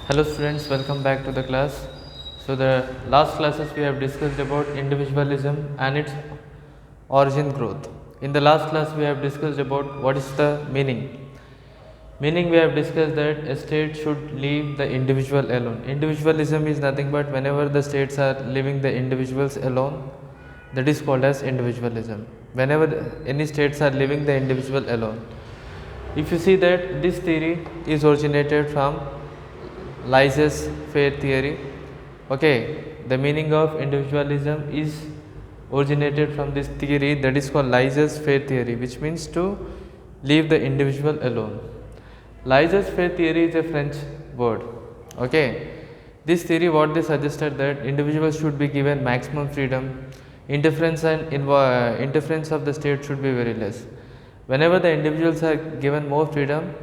Hello students, welcome back to the class. So the last classes we have discussed about individualism and its origin growth. In the last class we have discussed about what is the meaning. Meaning we have discussed that a state should leave the individual alone. Individualism is nothing but whenever the states are leaving the individuals alone, that is called as individualism. Whenever any states are leaving the individual alone. If you see that this theory is originated from laissez-faire theory. Okay, the meaning of individualism is originated from this theory that is called laissez-faire theory, which means to leave the individual alone. Laissez-faire theory is a French word. Okay, this theory what they suggested that individuals should be given maximum freedom, interference of the state should be very less. Whenever the individuals are given more freedom,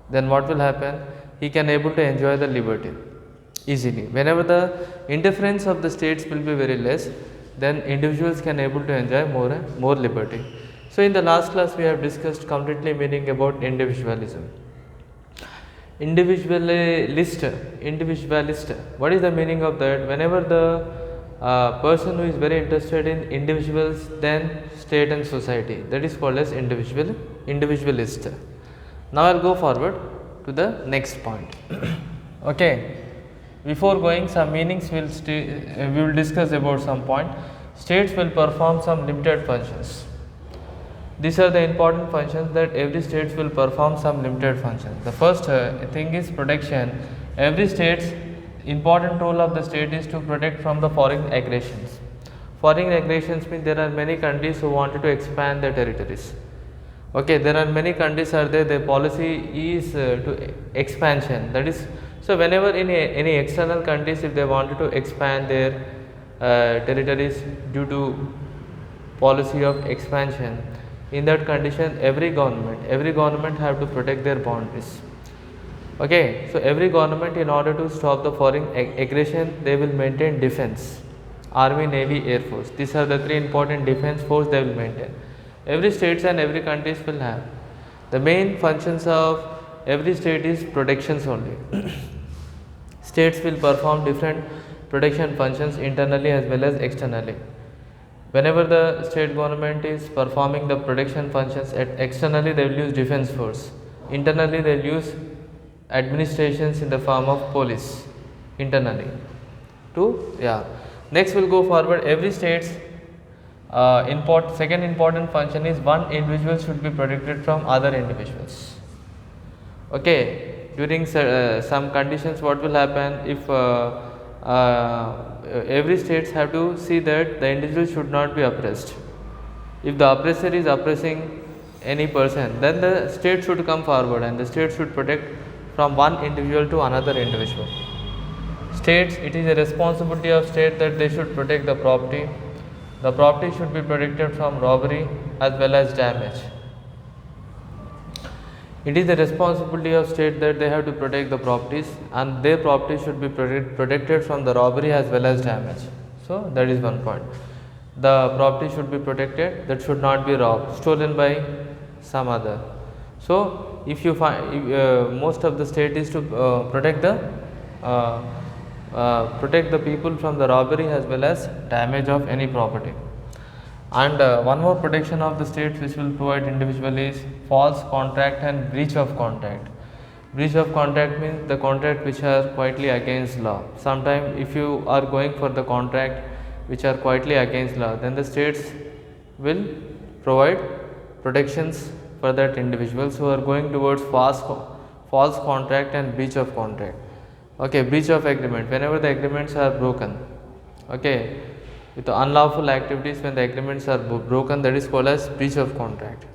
then what will happen? He can able to enjoy the liberty easily. Whenever the interference of the states will be very less, then individuals can able to enjoy more liberty. So in the last class we have discussed completely meaning about individualism. Individualist, what is the meaning of that? Whenever the person who is very interested in individuals, then state and society, that is called as individualist. Now I will go forward to the next point. Okay, before going some meanings we will discuss about some point. States will perform some limited functions. These are the important functions that every state will perform some limited functions. The first thing is protection. Every state's important role of the state is to protect from the foreign aggressions. Foreign aggressions means there are many countries who wanted to expand their territories. Okay, there are many countries are there, their policy is to expansion. That is, so whenever any external countries, if they wanted to expand their territories due to policy of expansion, in that condition every government have to protect their boundaries. Okay, so every government, in order to stop the foreign aggression, they will maintain defense, army, navy, air force. These are the three important defense force they will maintain. Every states and every countries will have. The main functions of every state is protections only. States will perform different protection functions internally as well as externally. Whenever the state government is performing the protection functions, externally they will use defense force. Internally they will use administrations in the form of police internally. Next we'll go forward. Every state's second important function is one individual should be protected from other individuals. Okay, during some conditions what will happen if every states have to see that the individual should not be oppressed. If the oppressor is oppressing any person, then the state should come forward and the state should protect from one individual to another individual. States, it is a responsibility of state that they should protect the property. The property should be protected from robbery as well as damage. It is the responsibility of state that they have to protect the properties, and their property should be protected from the robbery as well as damage. So that is one point. The property should be protected, that should not be robbed, stolen by some other. So if you find most of the state is to protect the people from the robbery as well as damage of any property. And one more protection of the states which will provide individual is false contract and breach of contract. Breach of contract means the contract which are quietly against law. Sometimes if you are going for the contract which are quietly against law, then the states will provide protections for that individuals who are going towards false contract and breach of contract. Okay, breach of agreement, whenever the agreements are broken. Okay, with the unlawful activities, when the agreements are broken, that is called as breach of contract.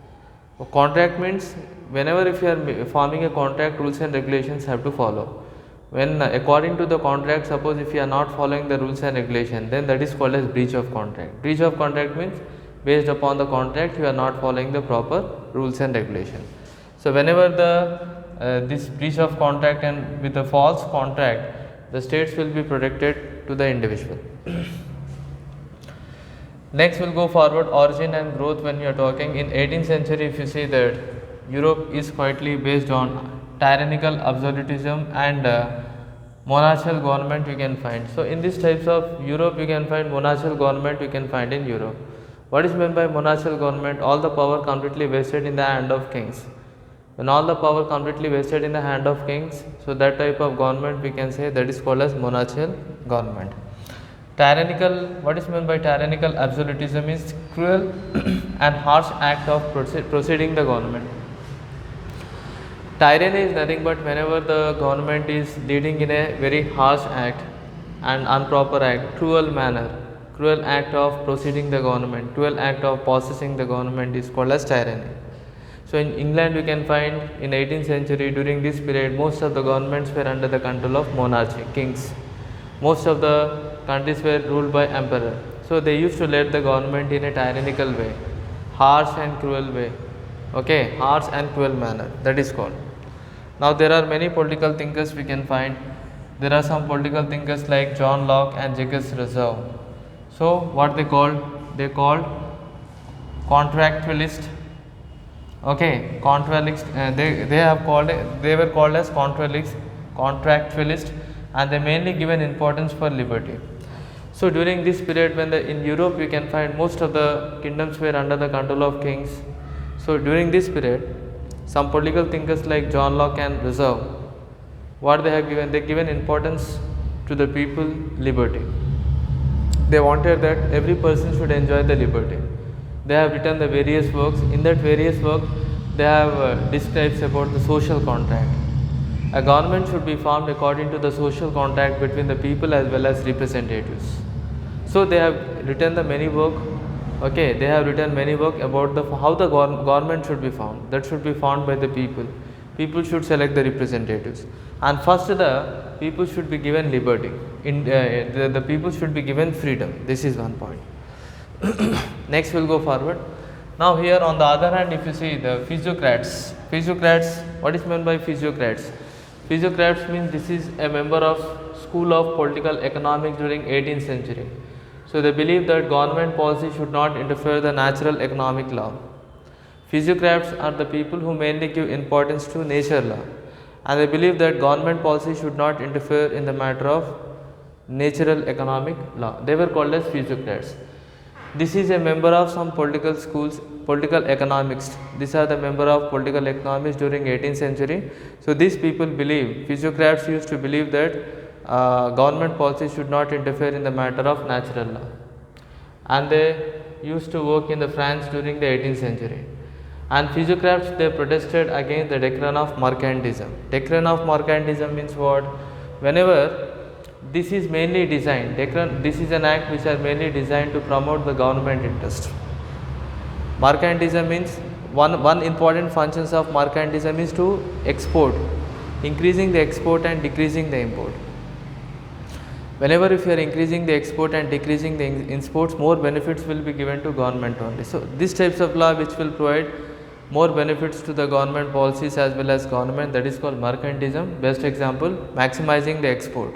Contract means whenever if you are forming a contract, rules and regulations have to follow. When according to the contract, suppose if you are not following the rules and regulations, then that is called as breach of contract. Breach of contract means based upon the contract you are not following the proper rules and regulations. So whenever this breach of contract and with a false contract, the states will be protected to the individual. Next we'll go forward, origin and growth. When we are talking in 18th century, if you see that Europe is quietly based on tyrannical absolutism, and monarchical government you can find. So in these types of Europe you can find monarchical government you can find in Europe. What is meant by monarchical government? All the power completely vested in the hand of kings. When all the power completely vested in the hand of kings, so that type of government we can say that is called as monarchical government. Tyrannical, what is meant by tyrannical absolutism is cruel and harsh act of proceeding the government. Tyranny is nothing but whenever the government is leading in a very harsh act and improper act, cruel manner, cruel act of proceeding the government, cruel act of possessing the government is called as tyranny. So in England we can find in 18th century, during this period most of the governments were under the control of monarchy, kings. Most of the countries were ruled by emperor. So they used to lead the government in a tyrannical way, harsh and cruel way. Okay, harsh and cruel manner, that is called. Now there are many political thinkers we can find. There are some political thinkers like John Locke and Jacques Rousseau. So what they called? They called contractualist. Okay, contractualist. They were called as contractualist, and they mainly given importance for liberty. So during this period, when in Europe you can find most of the kingdoms were under the control of kings. So during this period, some political thinkers like John Locke and Rousseau, what they have given? They given importance to the people liberty. They wanted that every person should enjoy the liberty. They have written the various works. In that various work, they have described about the social contract. A government should be formed according to the social contract between the people as well as representatives. So they have written the many work. Okay, they have written many work about how the government should be formed. That should be formed by the people. People should select the representatives, and first the people should be given liberty. The people should be given freedom. This is one point. Next we'll go forward. Now here on the other hand, if you see the physiocrats, what is meant by physiocrats? Physiocrats means this is a member of school of political economics during 18th century. So they believe that government policy should not interfere with the natural economic law. Physiocrats are the people who mainly give importance to nature law, and they believe that government policy should not interfere in the matter of natural economic law. They were called as physiocrats. This is a member of some political schools, political economics. These are the member of political economics during 18th century. So these people believe, physiocrats used to believe that government policy should not interfere in the matter of natural law, and they used to work in the France during the 18th century. And physiocrats, they protested against the decline of mercantilism. Decline of mercantilism means what? Whenever this is mainly designed, this is an act which are mainly designed to promote the government interest. Mercantilism means one important functions of mercantilism is to export, increasing the export and decreasing the import. Whenever if you are increasing the export and decreasing the imports, more benefits will be given to government only. So these types of law which will provide more benefits to the government policies as well as government, that is called mercantilism. Best example, maximizing the export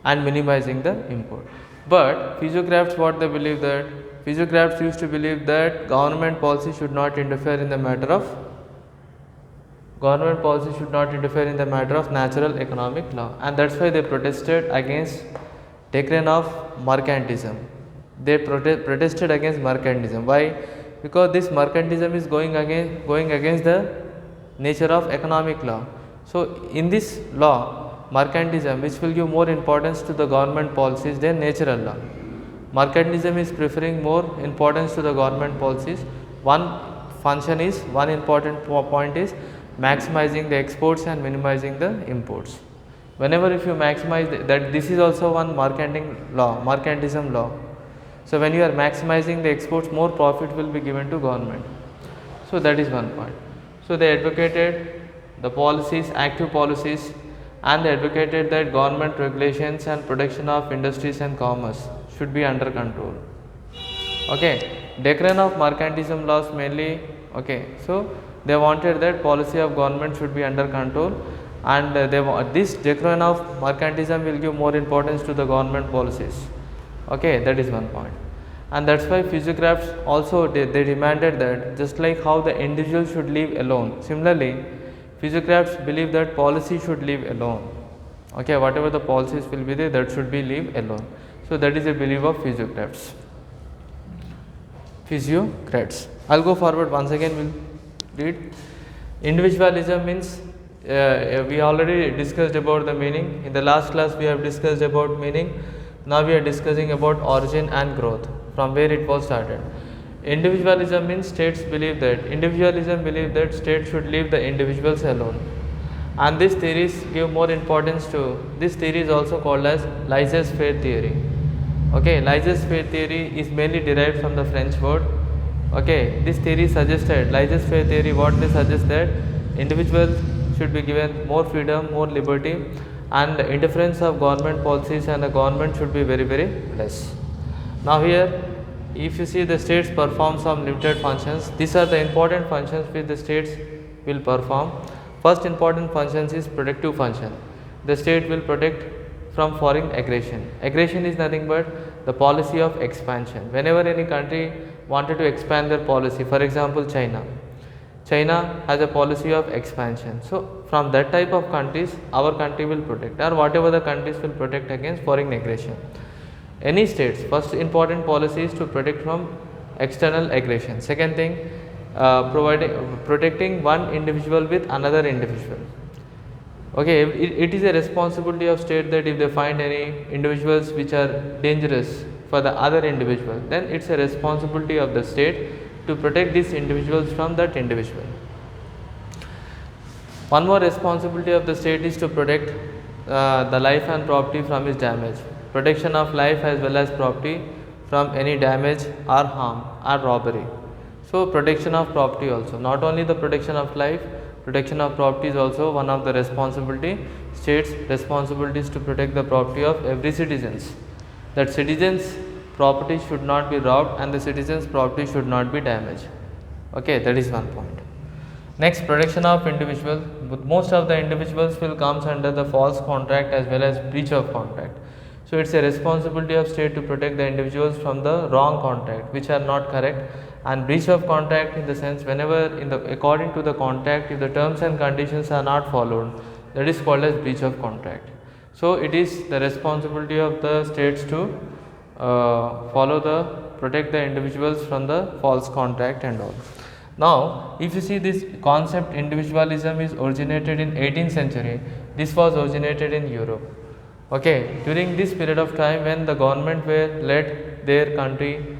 and minimizing the import. But physiocrats, what they believe that physiocrats used to believe that government policy should not interfere in the matter of natural economic law, and that's why they protested against decline of mercantilism. They protested against mercantilism. Why? Because this mercantilism is going against the nature of economic law. So in this law, mercantilism, which will give more importance to the government policies than natural law. Mercantilism is preferring more importance to the government policies. One important point is maximizing the exports and minimizing the imports. Whenever if you maximize that, this is also one mercantilism law. So when you are maximizing the exports, more profit will be given to government. So that is one point. So they advocated the policies, active policies, and they advocated that government regulations and protection of industries and commerce should be under control. Okay, decline of mercantilism laws mainly. Okay, so they wanted that policy of government should be under control, and this decline of mercantilism will give more importance to the government policies. Okay, that is one point. And that's why physiocrats also they demanded that just like how the individual should live alone, similarly Physiocrats believe that policy should leave alone. Okay, whatever the policies will be there, that should be leave alone. So that is a belief of physiocrats. Physiocrats. I'll go forward once again. We'll read. Individualism means we already discussed about the meaning. In the last class, we have discussed about meaning. Now we are discussing about origin and growth, from where it was started. Individualism means states believe that states should leave the individuals alone, and these theories give more importance to this theory is also called as laissez-faire theory. Okay, laissez-faire theory is mainly derived from the French word. Okay, this theory suggested laissez-faire theory. What they suggest that individuals should be given more freedom, more liberty, and the interference of government policies and the government should be very less. Now here, if you see the states perform some limited functions, these are the important functions which the states will perform. First important function is protective function. The state will protect from foreign aggression. Aggression is nothing but the policy of expansion. Whenever any country wanted to expand their policy, for example China has a policy of expansion. So from that type of countries, our country will protect, or whatever the countries will protect against foreign aggression. Any states, first important policy is to protect from external aggression. Second thing, protecting one individual with another individual. Okay, it is a responsibility of state that if they find any individuals which are dangerous for the other individual, then it's a responsibility of the state to protect these individuals from that individual. One more responsibility of the state is to protect the life and property from its damage. Protection of life as well as property from any damage or harm or robbery. So protection of property also, not only the protection of life, protection of property is also one of the responsibility. States' responsibilities to protect the property of every citizens. That citizens' property should not be robbed and the citizens' property should not be damaged. Okay, that is one point. Next, protection of individuals. Most of the individuals will comes under the false contract as well as breach of contract. So it's a responsibility of state to protect the individuals from the wrong contract which are not correct, and breach of contract in the sense whenever according to the contract, if the terms and conditions are not followed, that is called as breach of contract. So it is the responsibility of the states to protect the individuals from the false contract and all. Now if you see this concept, individualism is originated in 18th century. This was originated in Europe. Okay, during this period of time when the government were led their country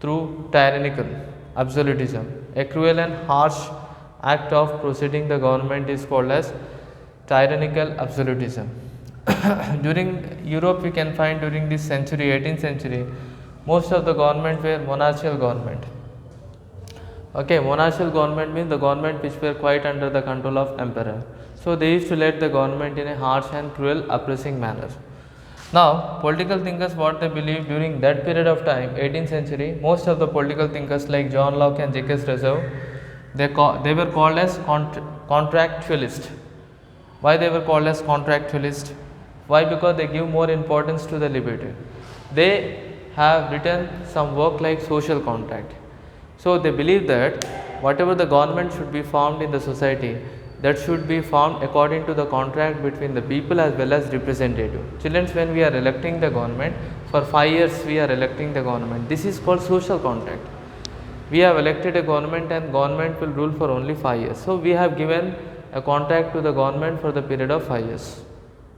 through tyrannical absolutism, a cruel and harsh act of proceeding the government is called as tyrannical absolutism. During Europe we can find during this century, 18th century, most of the government were monarchical government. Okay, monarchical government means the government which were quite under the control of emperor. So they used to lead the government in a harsh and cruel oppressing manner. Now political thinkers, what they believe during that period of time, 18th century, most of the political thinkers like John Locke and Jacques Rousseau, they were called as contractualist. Why they were called as contractualist? Why? Because they give more importance to the liberty. They have written some work like social contract. So they believe that whatever the government should be formed in the society, that should be formed according to the contract between the people as well as representative. Children, when we are electing the government, for 5 years we are electing the government. This is called social contract. We have elected a government and government will rule for only 5 years. So we have given a contract to the government for the period of 5 years.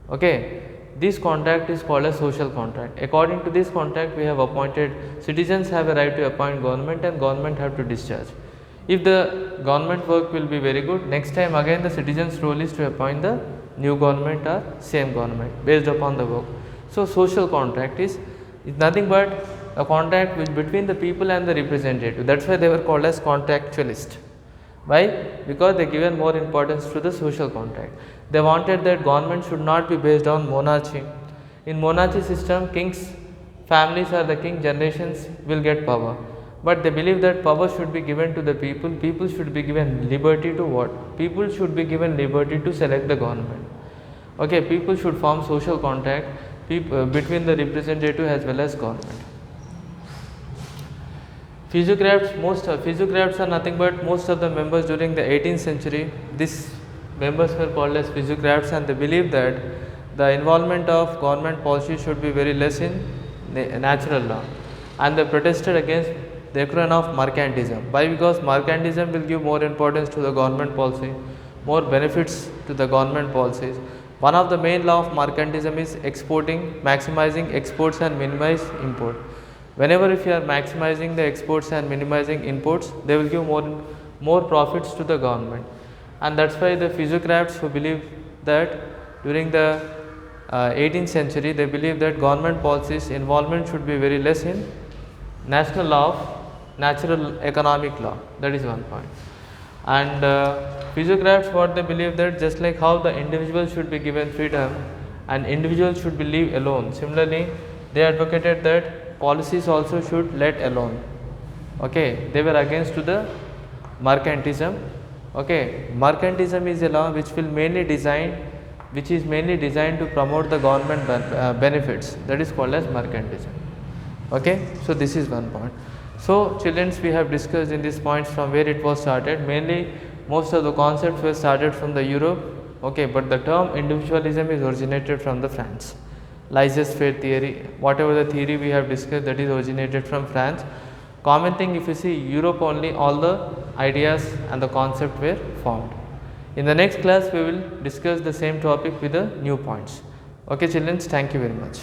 Okay, this contract is called a social contract. According to this contract, we have appointed, citizens have a right to appoint government and government have to discharge. If the government work will be very good, next time again the citizens' role is to appoint the new government or same government based upon the work. So social contract is nothing but a contract which between the people and the representative. That's why they were called as contractualist. Why? Because they given more importance to the social contract. They wanted that government should not be based on monarchy. In monarchy system, kings, families or the king generations will get power. But they believe that power should be given to the people. People should be given liberty to what? People should be given liberty to select the government. Okay, people should form social contract between the representative as well as government. Physiocrats are nothing but most of the members during the 18th century. This members were called as physiocrats, and they believed that the involvement of government policy should be very less in natural law, and they protested against the decline of mercantilism. Why? Because mercantilism will give more importance to the government policy, more benefits to the government policies. One of the main law of mercantilism is exporting, maximizing exports and minimize import. Whenever if you are maximizing the exports and minimizing imports, they will give more profits to the government, and that's why the physiocrats who believe that during the 18th century, they believe that government policies involvement should be very less in national law of natural economic law. That is one point. And physiocrats, what they believe that just like how the individual should be given freedom and individual should be leave alone, similarly they advocated that policies also should let alone. Okay, they were against to the mercantilism. Okay, mercantilism is a law which is mainly designed to promote the government benefits. That is called as mercantilism. Okay, so this is one point. So children, we have discussed in these points from where it was started. Mainly most of the concepts were started from the Europe. Okay, but the term individualism is originated from the France. Laissez-faire theory, whatever the theory we have discussed, that is originated from France. Common thing, if you see Europe only, all the ideas and the concept were formed. In the next class we will discuss the same topic with the new points. Okay children, thank you very much.